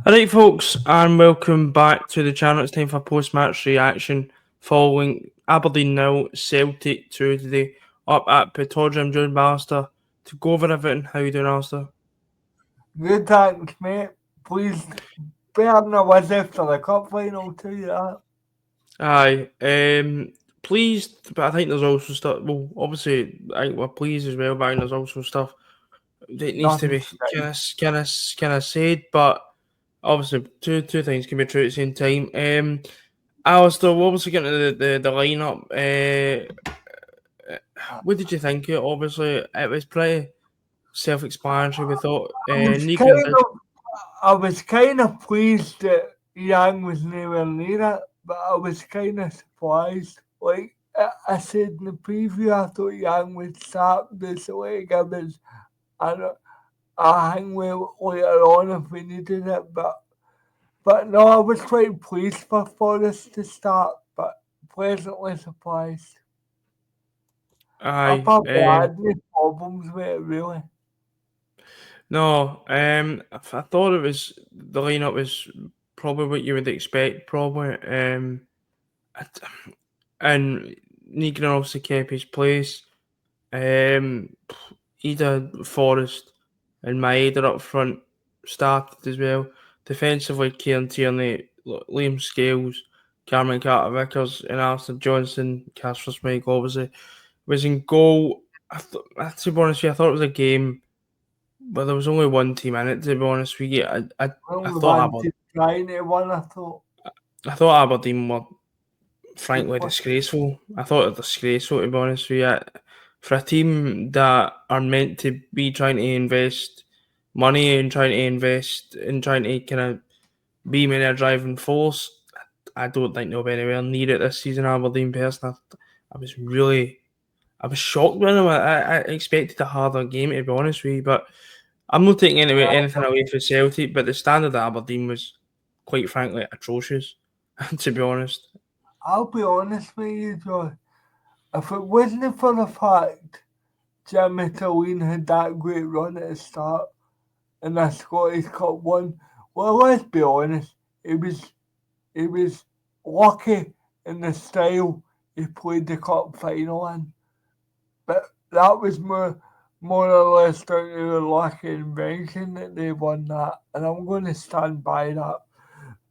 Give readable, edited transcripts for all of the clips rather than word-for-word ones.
Alright folks, and welcome back to the channel. It's time for post-match reaction following Aberdeen 0, Celtic 2 today up at PITTODRIE. I'm joined by Alistair to go over everything. How you doing, Alistair? Good, thanks, mate. Please bear than I was after the cup final, tell you that. Aye, pleased, but I think there's also stuff. Well, obviously, I think we're pleased as well, but I think there's also stuff that needs to Nothing be to kind of said. But obviously, two things can be true at the same time. Alistair, we're obviously getting to the lineup. What did you think? Obviously, it was pretty self-explanatory. We thought Nygren did. I was kind of pleased that Yang was nowhere near it, but I was kind of surprised. Like I said in the preview, I thought Yang would start this leg. And I hang well later on if we needed it, but no, I was quite pleased for Forrest to start, but pleasantly surprised. I Aye. probably had no problems with it, really. No. I thought it was the lineup was probably what you would expect. Probably. And Nygren obviously kept his place. Ida Forrest and Maeda up front started as well. Defensively, Kieran Tierney, Liam Scales, Cameron Carter-Vickers, and Alistair Johnson, Casper Schmeichel obviously was in goal. To be honest with you, I thought it was a game, but there was only one team in it. To be honest with you, I Only thought one to try to win, I thought Aberdeen were frankly thought. disgraceful. I thought it was disgraceful, to be honest with you. For a team that are meant to be trying to invest money and trying to invest and trying to kind of be in a driving force, I don't think they'll be anywhere near it this season. Aberdeen, personally, I was shocked with them. I expected a harder game, to be honest with you, but I'm not taking anything away from Celtic, but the standard at Aberdeen was quite frankly atrocious, to be honest. I'll be honest with you, John. If it wasn't for the fact Jimmy Talene had that great run at the start and the Scottish Cup one, well, let's be honest, he was lucky in the style he played the cup final in. But that was more or less down to the lucky invention that they won that, and I'm going to stand by that.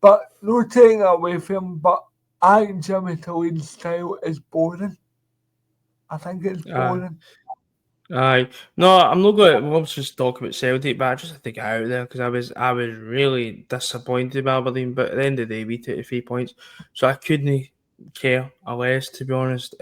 But no taking it away from him, but I think Jimmy Tillene's style is boring. I think it's Aye. boring. Aye. No, I'm not going to. We'll just talk about Celtic, but I just had to get out there because I was really disappointed by Aberdeen. But at the end of the day, we took the 3 points, so I couldn't care less, to be honest.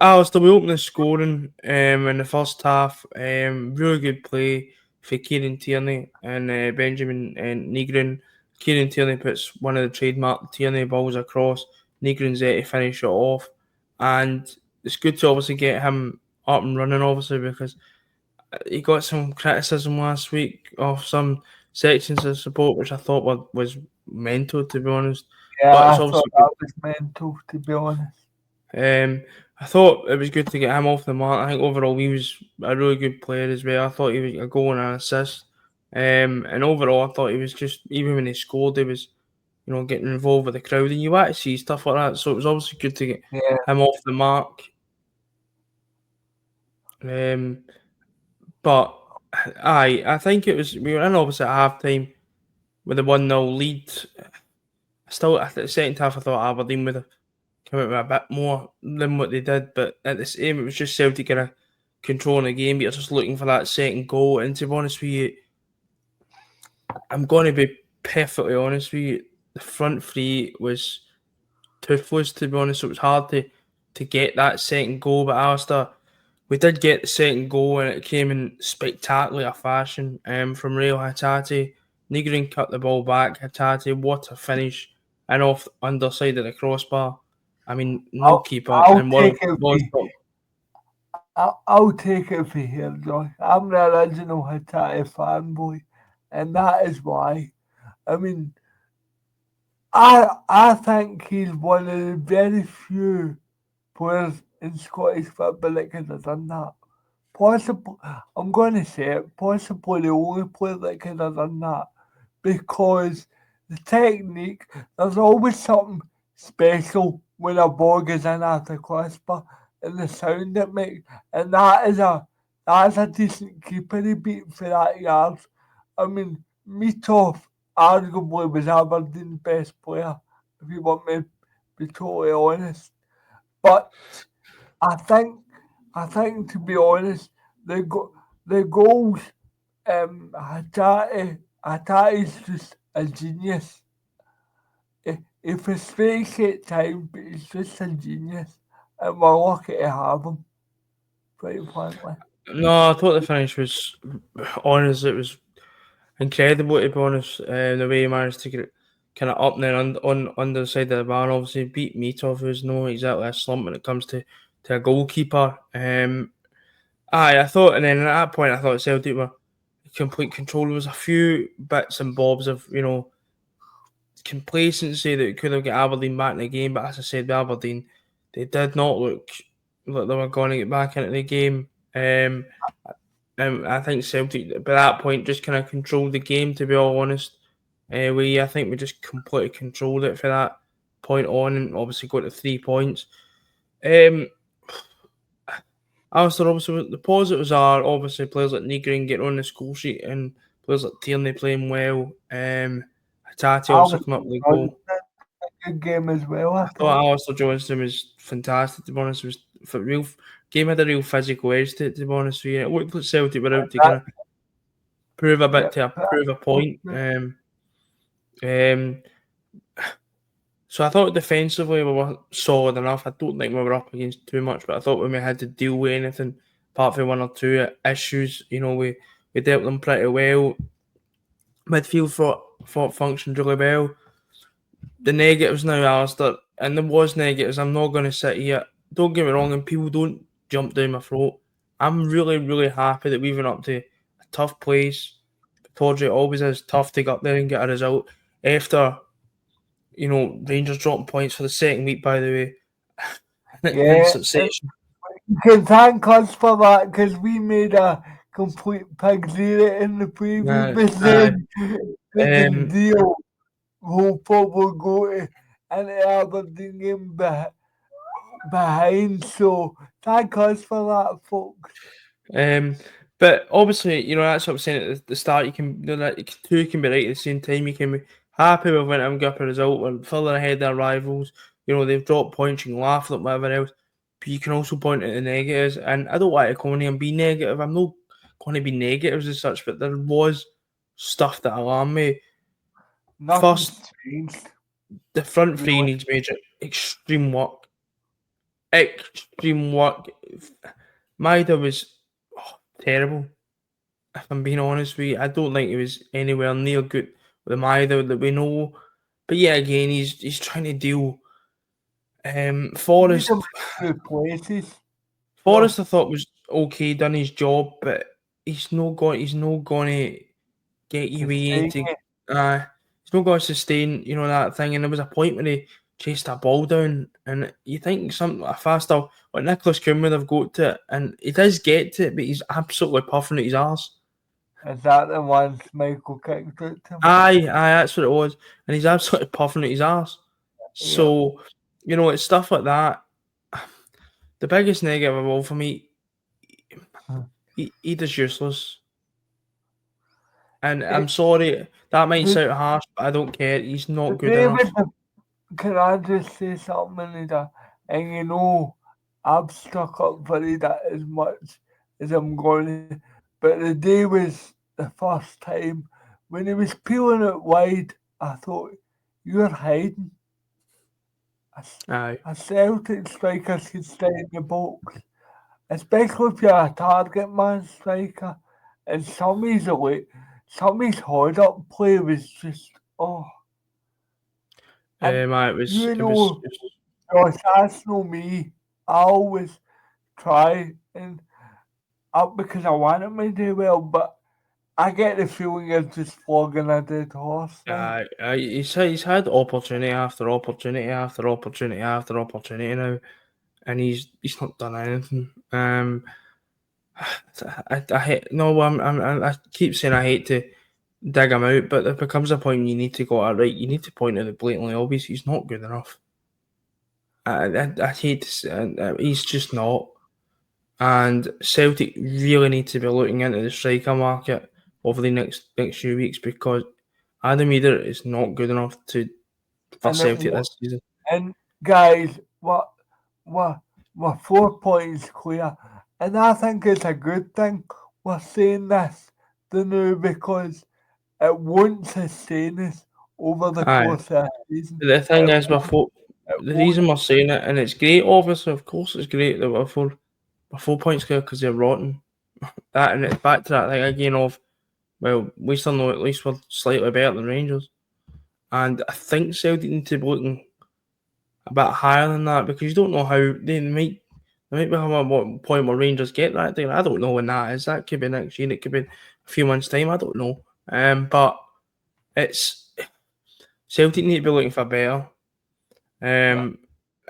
Alistair, we opened the scoring in the first half. Really good play for Kieran Tierney and Benjamin and Nygren. Kieran Tierney puts one of the trademark Tierney balls across. Nygren's there to finish it off, and it's good to obviously get him up and running, obviously, because he got some criticism last week of some sections of support, which I thought was mental, to be honest. Yeah, But it's I thought obviously good. that was mental, to be honest. Um, I thought it was good to get him off the mark. I think overall he was a really good player as well. I thought he was a goal and an assist. And overall, I thought he was just, even when he scored, he was, getting involved with the crowd, and you want to see stuff like that. So it was obviously good to get Yeah, him off the mark. But I think it was, we were in obviously at half time with a 1-0 lead. Still, at the second half, I thought Aberdeen would have come out with a bit more than what they did, but at the same, it was just Celtic kind of controlling the game. You're just looking for that second goal, and to be honest with you, I'm going to be perfectly honest with you. The front three was toothless, to be honest. So it was hard to get that second goal, but Alistair, we did get the second goal, and it came in spectacular fashion from Real HATATE. Nygren cut the ball back. HATATE, what a finish, and off the underside of the crossbar. I mean, no I'll, keeper, I'll and take it. one I'll take it for here, John. I'm the original Hatate fanboy, and that is why. I mean, I think he's one of the very few players in Scottish football that could have done that. Possibly, I'm going to say it, possibly the only player that could have done that. because the technique, there's always something special when a ball goes in after crisper and the sound it makes. And that's a decent keeper he beat for that yards. I mean, Mitov arguably was Aberdeen's best player, if you want me to be totally honest. But I think I think to be honest, the goals Hatate is just a genius. He frustrates at times, but he's just a genius. And we're lucky to have him, quite frankly. No, I thought the finish was honest. It was incredible, to be honest. The way he managed to get it kind of up and then on under the side of the bar. Obviously, beat Meathoff, who's no exactly a slump when it comes to a goalkeeper. I thought, and then at that point, I thought Celtic were in complete control. There was a few bits and bobs of complacency that could have got Aberdeen back in the game, but as I said, with Aberdeen, they did not look like they were going to get back into the game. And I think Celtic, by that point, just kind of controlled the game, to be all honest. I think we just completely controlled it for that point on, and obviously got to 3 points. Alistair, obviously, the positives are obviously players like Nygren getting on the score sheet and players like Tierney playing well. Hatate also Alex coming up with a Johnson goal. had a good game as well, I I thought thought. Alistair Johnston was fantastic, to be honest. It was for real game had a real physical edge to be honest with you. It looked like Celtic were out to kind That, of prove a bit yeah, to that's prove a point. good. Um, so I thought defensively we were solid enough. I don't think we were up against too much, but I thought when we had to deal with anything apart from one or two issues, we dealt them pretty well. Midfield thought functioned really well. The negatives now, Alistair, and there was negatives. I'm not going to sit here. Don't get me wrong, and people don't jump down my throat. I'm really, really happy that we went up to a tough place. PITTODRIE always is tough to get up there and get a result after Rangers dropping points for the second week, by the way, in Yeah, and succession. you can thank us for that because we made a complete pig's ear in the preview, Uh, but uh, then with the um, deal, we'll probably go to an Aberdeen game behind. So thank us for that, folks. um, but obviously, that's what I'm saying at the start. You can, that two can be right at the same time. You can be happy with when I'm got a result and further ahead of their rivals. They've dropped points. You can laugh at them, whatever else. But you can also point at the negatives. And I don't want to come in here and be negative. I'm not going to be negatives as such, but there was stuff that alarmed me. Nothing's First, changed, the front three really. needs major extreme work. Extreme work. Maida was terrible. If I'm being honest with you, I don't think he was anywhere near good with Maida that we know. But yeah, again, he's trying to deal. Need them Forrest, in two places. Forrest, Sure. I thought was okay, done his job, but he's not going to get you where you need Sustain to. it. He's not going to sustain, that thing. And there was a point when he chased that ball down, and you think something a faster, like Nicholas Coombe would have got to it, and he does get to it, but he's absolutely puffing at his arse. Is that the ones Michael kicked out to him? That's what it was, and he's absolutely puffing at his arse. Yeah. So, it's stuff like that. The biggest negative of all for me, he is useless. And I'm It, sorry, that might the, sound harsh, but I don't care. He's not the good David, enough. can I just say something, Nita? And I've stuck up for Nita as much as I'm going to. But the day was the first time when he was peeling it wide, I thought, you're hiding. Aye. A Celtic striker should stay in the box, especially if you're a target man striker. And some of his hold up play was just, oh. And It was, you it was, know, Josh, that's no me. I always try and up because I want him to do well, but I get the feeling of just flogging a dead horse. Like, he's had opportunity after opportunity after opportunity after opportunity now, and he's not done anything. I hate no. I keep saying I hate to dig him out, but there becomes a point you need to go, right, you need to point out the blatantly obvious, he's not good enough. I hate to say, he's just not. And Celtic really need to be looking into the striker market over the next few weeks, because Adam Eder is not good enough for And it, Celtic this season. and guys, we're 4 points clear, and I think it's a good thing we're saying this the new, because it won't sustain us over the Aye. course of the season. The thing It is, the won't. reason we're saying it, and it's great, obviously, of course, it's great that we're 4 points clear because they're rotten. That, and it's back to that thing again of, well, we still know at least we're slightly better than Rangers. And I think Celtic need to be looking a bit higher than that, because you don't know how they might become at what point where Rangers get that thing. I don't know when that is. That could be next year. It could be a few months' time. I don't know. But it's Celtic need to be looking for better. In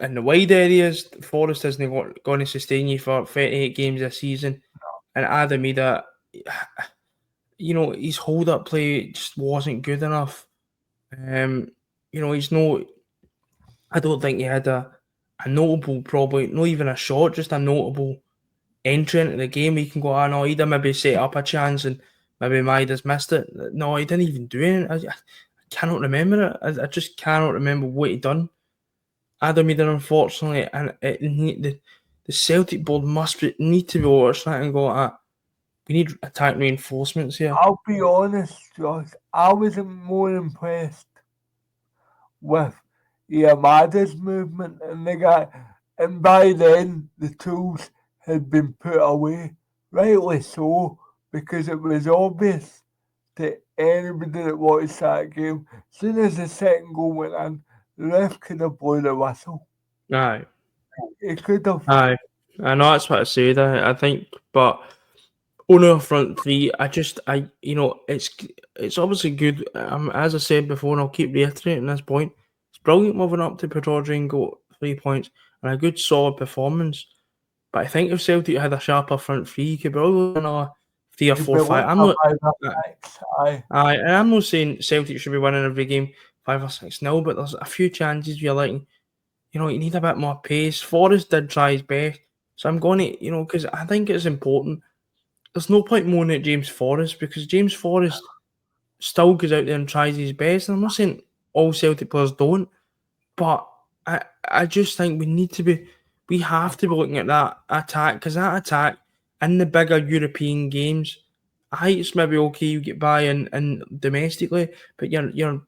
the wide areas, Forest isn't going to sustain you for 38 games this season. And Adam Eder, his hold-up play just wasn't good enough. He's no. I don't think he had a notable, probably not even a shot, just a notable entry into the game. He can go, no, he'd maybe set up a chance and maybe Maida's missed it. No, he didn't even do it. I cannot remember it. I just cannot remember what he done. Adam Eder, unfortunately, and the Celtic board need to be watching that and go, we need attack reinforcements here. I'll be honest, Josh, I wasn't more impressed with Yamada's movement and the guy, and by then the tools had been put away, rightly so, because it was obvious to anybody that watched that game. As soon as the second goal went in, the ref could have blown the whistle. Aye. He could have. Aye. I know that's what I said, I think, but on our front three, it's obviously good. As I said before, and I'll keep reiterating this point, it's brilliant moving up to PITTODRIE and got 3 points and a good solid performance. But I think if Celtic had a sharper front three, you could probably win another 3 or 4, 5. And I'm not saying Celtic should be winning every game 5 or 6-0, but there's a few chances you're like, you need a bit more pace. Forrest did try his best, so I'm going to, because I think it's important. There's no point moaning at James Forrest, because James Forrest still goes out there and tries his best. And I'm not saying all Celtic players don't, but I just think we have to be looking at that attack, because that attack in the bigger European games, it's maybe okay you get by in domestically, but your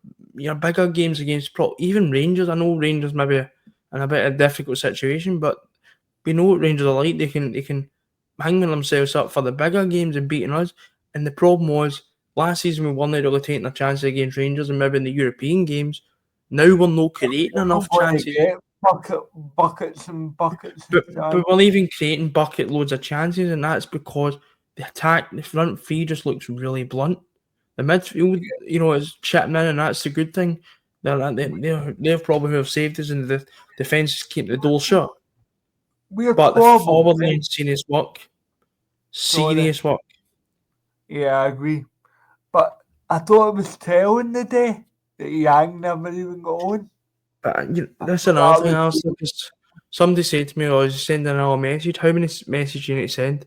bigger games against even Rangers. I know Rangers maybe in a bit of a difficult situation, but we know what Rangers are like. They can hanging themselves up for the bigger games and beating us. And the problem was last season we weren't really taking our chances against Rangers, and maybe in the European games. Now we're not creating enough chances. Buckets and buckets. But we're even creating bucket loads of chances, and that's because the attack, the front three just looks really blunt. The midfield, is chipping in, and that's the good thing. They're probably who have saved us, and the defence is keeping the door shut. But the forward line, serious work. Yeah, I agree. But I thought it was telling the day that Yang never even got on. But that's another thing, Alistair, because somebody said to me, I was sending another message. How many messages you need to send?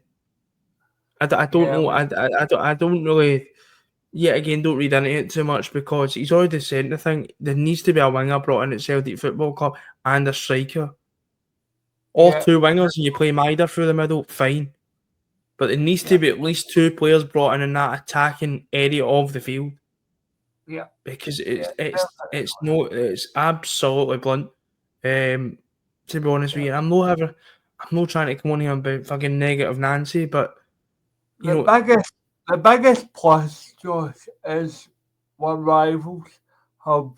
I don't know. I don't really. Yet again, don't read into it too much, because he's already said the thing. There needs to be a winger brought in at Celtic Football Club and a striker. Or 2 wingers, and you play Maida through the middle, fine. But there needs to be at least 2 players brought in that attacking area of the field. Yeah. Because it's absolutely blunt. To be honest with you, I'm not trying to come on here about fucking negative Nancy, but the biggest plus, Josh, is our rivals have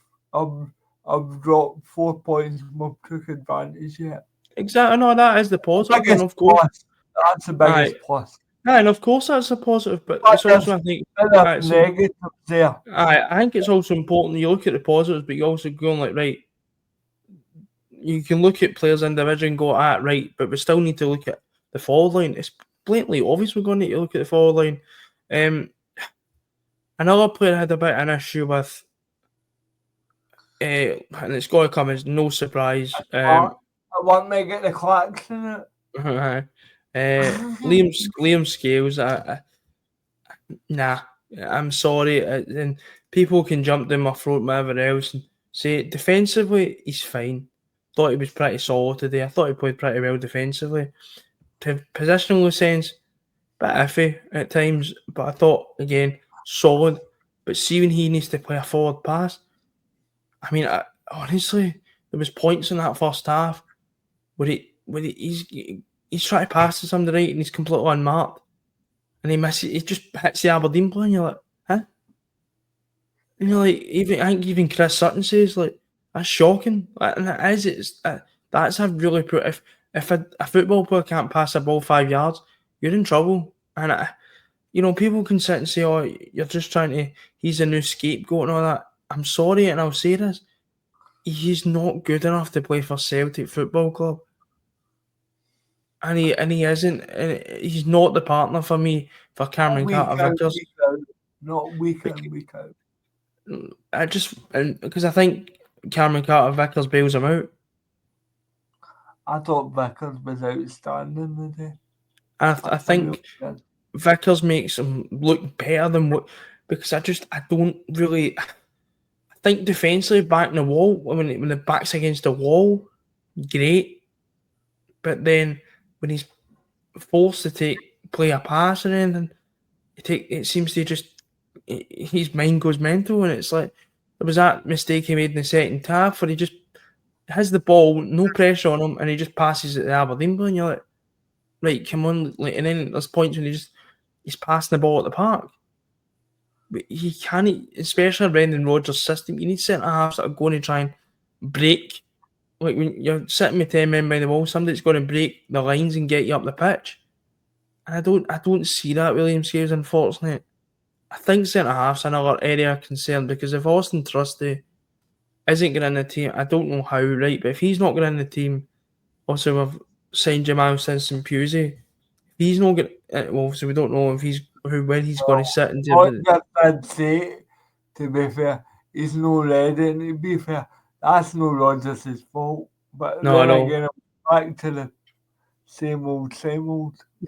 dropped 4 points and we've took advantage yet. Exactly, no, that is the positive, and of course that's the biggest plus. And of course that's a positive, but it's also, I think, negatives there. I think it's also important you look at the positives, but you also go like, right, you can look at players individually and go, right, but we still need to look at the forward line. It's blatantly obvious we're going to need to look at the forward line. And Another player had a bit of an issue with, and it's got to come as no surprise. I want me to get the clacks in it. Liam Scales. Nah, I'm sorry. And people can jump down my throat, whatever else, and say defensively he's fine. Thought he was pretty solid today. I thought he played pretty well defensively. Positional sense, bit iffy at times, but I thought again solid. But see when he needs to play a forward pass, I mean, honestly, there was points in that first half where he's trying to pass to somebody right and he's completely unmarked, and he misses. He just hits the Aberdeen player, and you're like, huh? And you're like, I think even Chris Sutton says like that's shocking, and it is. That's a really poor. If a football player can't pass a ball 5 yards, you're in trouble. And people can sit and say, "Oh, you're just trying to." He's a new scapegoat and all that. I'm sorry, and I'll say this: he's not good enough to play for Celtic Football Club, and he isn't. And he's not the partner for me for Cameron Carter-Vickers. Not week in, week out. Because I think Cameron Carter-Vickers bails him out. I thought Vickers was outstanding today. I think Vickers makes him look better than what, because I don't really. I think defensively back in the wall when the back's against the wall, great, but then when he's forced to play a pass or anything, it seems to just his mind goes mental, and it's like there was that mistake he made in the second half where he just has the ball, no pressure on him, and he just passes it to Aberdeen, and you're like, right, come on, like, and then there's points when he's passing the ball at the park. But he can't, especially in Brendan Rodgers' system, you need centre halves that are going to try and break. Like when you're sitting with 10 men by the wall, somebody's going to break the lines and get you up the pitch. And I don't see that William Scales, unfortunately. I think centre half's another area of concern, because if Austin Trusty isn't getting in the team, I don't know how, right? But if he's not getting in the team, also we've signed Jamal Simpson-Pusey. He's not getting, well, so we don't know if when he's going to sit in terms of. I'd say, to be fair, he's not ready, and to be fair, that's no Rodgers' fault. But no, then I know. again, I'm back to the same old.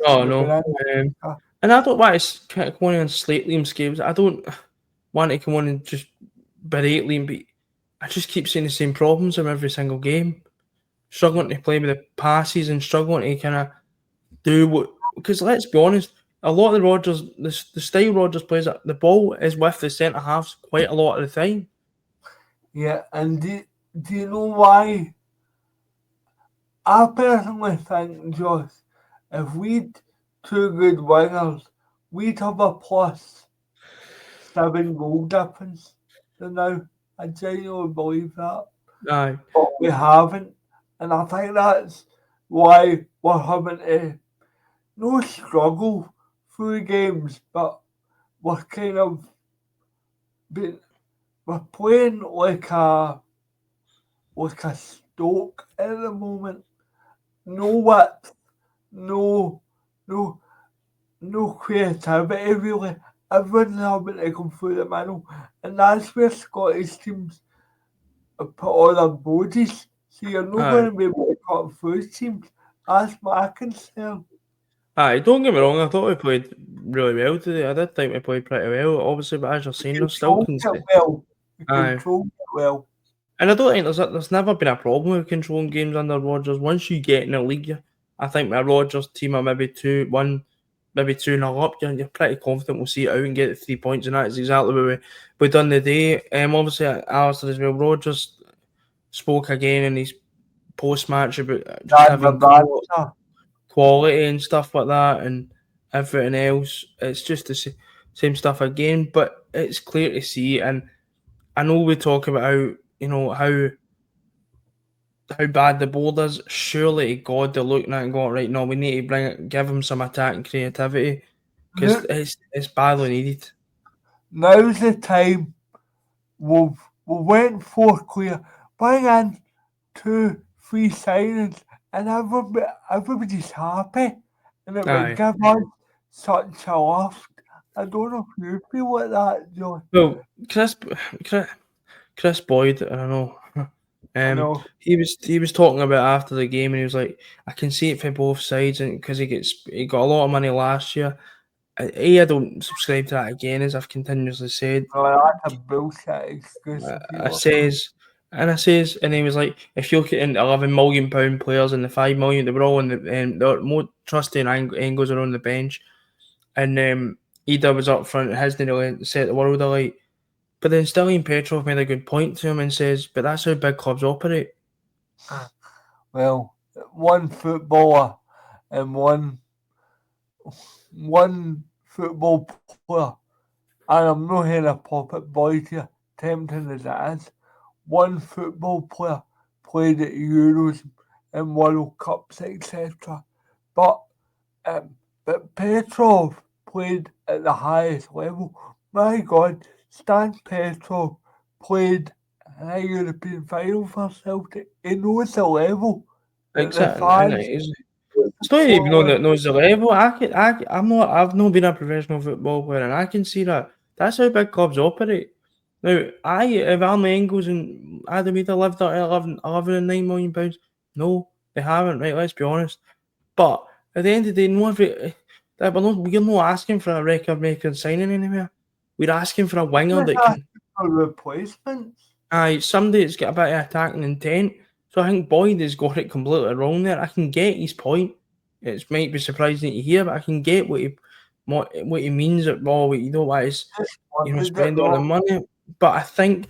No, no. And I don't want to come on and slate Liam Scales. I don't want to come on and just berate Liam, but I just keep seeing the same problems in every single game. Struggling to play with the passes and struggling to kind of do what. Because let's be honest, a lot of the Rodgers, the style Rodgers plays, the ball is with the centre halves quite a lot of the time. Yeah, and do you know why? I personally think, Josh, if we'd two good wingers, we'd have a +7 goal difference than now. I genuinely believe that. Aye. But we haven't. And I think that's why we're having to no struggle through games, but we're kind of we're playing like a Stoke at the moment. No width, no creativity really. Everyone's having to come through the middle, and that's where Scottish teams put all their bodies. So you're not going to be able to cut through teams. That's my concern. Aye, don't get me wrong, I thought we played really well today. I did think we played pretty well, obviously, but as you're saying, there's still controlled it well. And I don't think there's never been a problem with controlling games under Rodgers. Once you get in the league, I think with a Rodgers team are maybe 2-1, maybe 2-0 up, you're pretty confident we'll see it out and get 3 points, and that's exactly what we done today. Obviously, Alistair as well, Rodgers spoke again in his post-match about just having quality and stuff like that, and everything else. It's just the same stuff again, but it's clear to see. And I know we talk about how bad the board is. Surely, God, they're looking at it and going, right, no, we need to give him some attack and creativity, because it's badly needed. Now's the time. We went 4 clear. Bring in 2-3 signings, and everybody's happy, and it would give us such a lift. I don't know if you feel like that, John. Well, Chris, Chris Boyd, I don't know. I know. He was talking about after the game, and he was like, "I can see it for both sides, and because he got a lot of money last year. I don't subscribe to that again, as I've continuously said. Well, that's a bullshit excuse if you I want to. says, and he was like, if you look at the £11 million players and the 5 million, they were all in the more trusty and angles are on the bench, and Ida was up front. His didn't really set the world alight. But then Stilian Petrov made a good point to him and says, "But that's how big clubs operate." Well, one footballer and one football player, and I'm not here to pop it boys here, tempting as it is. One football player played at Euros and World Cups, etc. But but Petrov played at the highest level. My God, Stan Petrov played in a European final for Celtic. He knows the level that the Exactly, and fans it's not even known that knows the level. I've not been a professional football player, and I can see that. That's how big clubs operate. Now, if Army Engels and Adam Ida lived at 11 and £9 million, no, they haven't. Right, let's be honest. But at the end of the day, no, we're not asking for a record-making signing anywhere. We're asking for a winger just that asking can. for replacements. Somebody that's got a bit of attacking intent. So I think Boyd has got it completely wrong there. I can get his point. It might be surprising to hear, but I can get what he means. That what you don't want is Just wanted it spend all the wrong. money. But I think,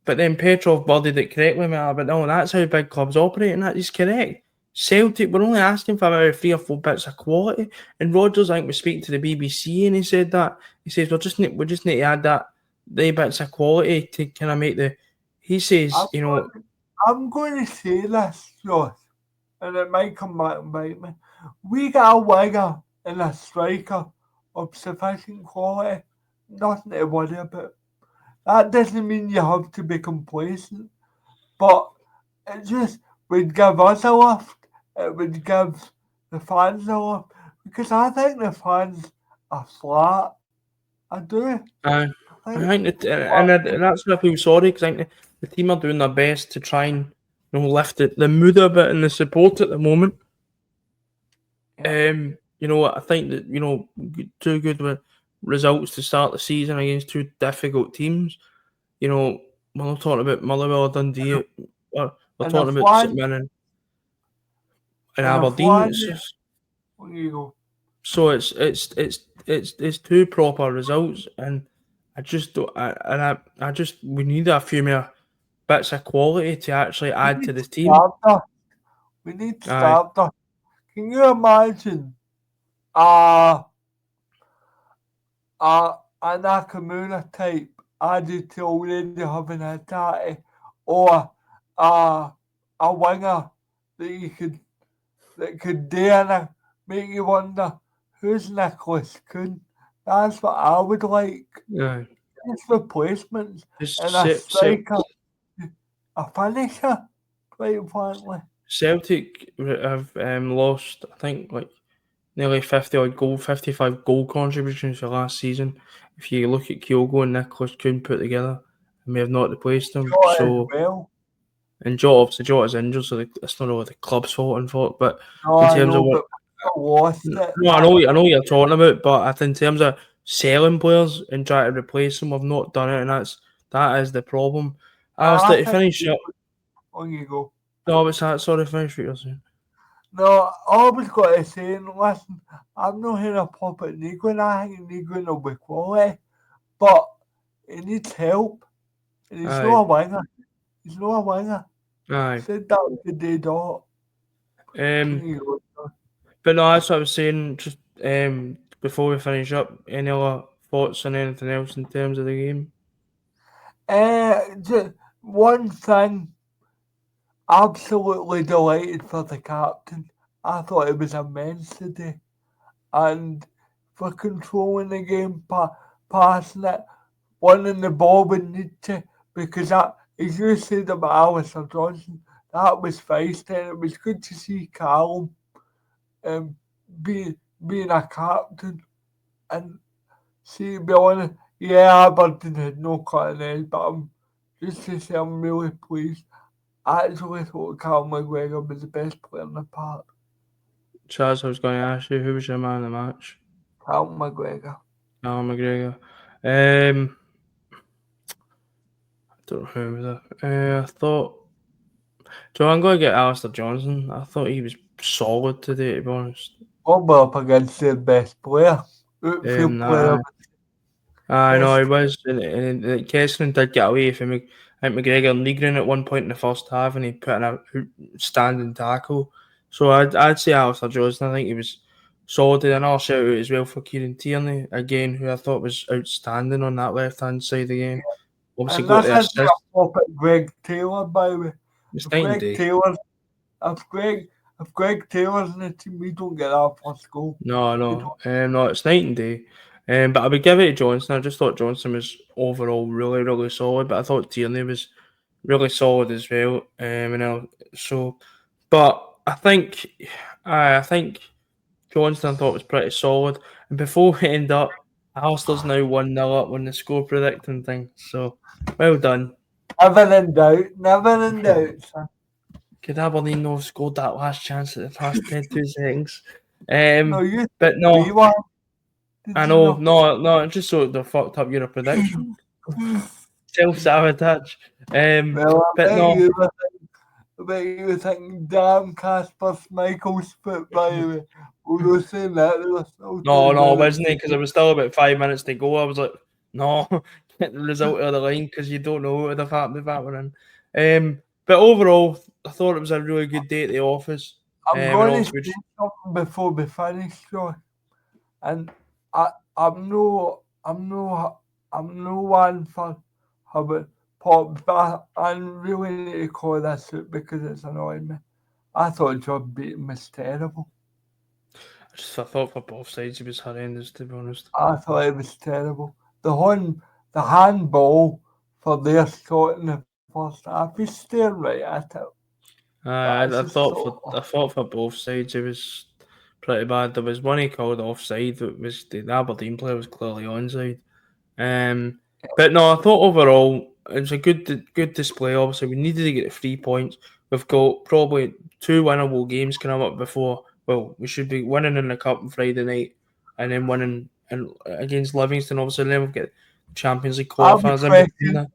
but then Petrov worded it correctly, man. But no, that's how big clubs operate, and that is correct. Celtic, we're only asking for about 3 or 4 bits of quality. And Rodgers, I think, was speaking to the BBC, and he said that he says we just need to add that the bits of quality to kind of make the. He I'm says, I'm going to say this, Josh, and it might come back and bite me. We got a winger and a striker of sufficient quality, nothing to worry about. That doesn't mean you have to be complacent, but it just would give us a lift. It would give the fans a lift because I think the fans are flat. I do. I I think think flat. and that's why I feel sorry because I think the team are doing their best to try and lift the mood a bit and the support at the moment. Yeah. I think that two good results to start the season against two difficult teams. We're not talking about Motherwell or Dundee. We're And the talking about St flan, Mirren and and the Aberdeen. flan, there you go. So it's two proper results, and I just don't. I just we need a few more bits of quality to actually We add to need this team. starter. We need Aye, starter. Can you imagine uh, uh, an Nakamura type added to already having a HATATE or uh, a winger that you could dare and make you wonder who's Nicholas Kuhn? That's what I would like. aye. Just replacements Just and a striker, a finisher, quite frankly. Celtic have lost, I think, like nearly 55 goal contributions for last season. If you look at Kyogo and Nicholas Kuhn put together, and we have not replaced them. Jota as So, well. and Jota's injured, so it's not really the club's fault, but No, in I terms of know, what. but we lost it. No, I know what you're talking about, but I think in terms of selling players and trying to replace them, we've not done it, and that is the problem. I Alistair, to think finish up, on you go. no, what's that? Sorry, finish what you're saying. No, I always got to say, listen, I'm not here to pop at Nygren. I think Nygren will be quality, but he needs help. And he's not Aye, a winger. He's not a winger. aye. Said that the day dot. On Um, you go. but no, that's what I was saying. Just before we finish up, any other thoughts on anything else in terms of the game? Just one thing, absolutely delighted for the captain. I thought it was immense today. And for controlling the game, passing it, winning the ball when need to, because that, as you said about Alistair Johnson, that was feisty, and it was good to see Callum um, being a captain. And See, to be honest, yeah, Aberdeen had no cutting edge, but just to say I'm really pleased. I actually thought Cal McGregor was the best player in the park. Chaz, I was going to ask you, who was your man of the match? Cal McGregor. Alan McGregor. I don't remember that. I thought. So I'm going to get Alistair Johnson. I thought he was solid today, to be honest. Probably up against their best player. Outfield player. I know he Best. was. And Kesselman did get away from me. I think McGregor and Nygren at one point in the first half, and he put in a standing tackle. So I'd say Alistair Johnson. I think he was solid. And I'll shout out as well for Kieran Tierney, again, who I thought was outstanding on that left hand side again. Obviously And got that's the actually assist. a pop at Greg Taylor, by the way. It's If night and Greg day. Taylor's if Greg Taylor's in the team, we don't get our first goal. No, it's night and day. But I would give it to Johnson. I just thought Johnson was overall really, really solid. But I thought Tierney was really solid as well. But I think Johnson I thought was pretty solid. And before we end up, Alistair's now 1-0 up on the score predicting thing. So well done. Never in doubt. Never in doubt, son. Could Aberdeen not have scored that last chance at the last 2 seconds? No, you But no, 3-1. Did I you know, know? no, just so they fucked up your prediction. Self-sabotage. Well, But no, I bet you were thinking, damn Casper Schmeichel's foot, by the way. We were saying that, they were still 2 no, minutes wasn't to it? Because it was still about 5 minutes to go. I was like, no, get the result of the line because you don't know what would have happened if that were in. But overall, I thought it was a really good day at the office. I'm And going to also, say something before we finish, Joy. And I'm no one for having pop back. I really need to call this out because it's annoying me. I thought Job beating was terrible. I thought for both sides it was horrendous, to be honest. I thought it was terrible. The handball for their shot in the first half, he's staring right at it. I, That's I just thought so. for both sides it was pretty bad. There was one he called offside that was the Aberdeen player was clearly onside. But no, I thought overall it was a good display. Obviously, we needed to get the 3 points. We've got probably 2 winnable games coming up before. Well, we should be winning in the cup on Friday night, and then winning against Livingston. Obviously, and then we've got Champions League I'll be qualifiers in between question. that.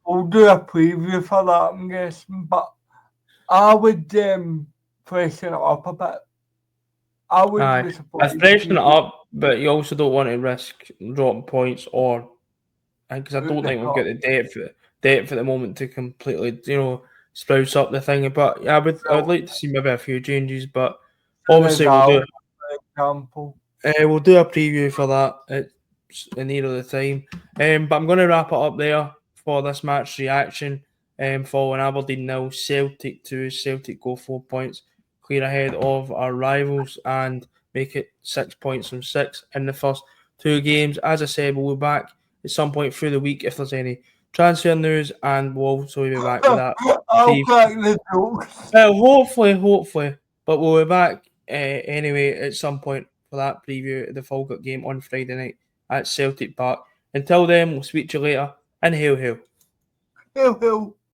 We'll do a preview for that, I'm guessing, but I would freshen it up a bit. I wouldn't Aye, be I've surprised if freshened it you up, but you also don't want to risk dropping points or because I out don't the think we've cup. got the depth at the moment to completely spruce up the thing. But yeah, I would So, like to see maybe a few changes, but obviously Senegal, for example. we'll do a preview for that at near the time. But I'm going to wrap it up there for this match reaction. Following Aberdeen 0, Celtic 2, Celtic go 4 points, clear ahead of our rivals and make it 6 points from 6 in the first 2 games. As I said, we'll be back at some point through the week if there's any transfer news, and we'll also be back with that. I'll crack the jokes. Well, hopefully, but we'll be back anyway at some point for that preview of the Falkirk game on Friday night at Celtic Park. Until then, we'll speak to you later, and hail, hail. Hill, hill.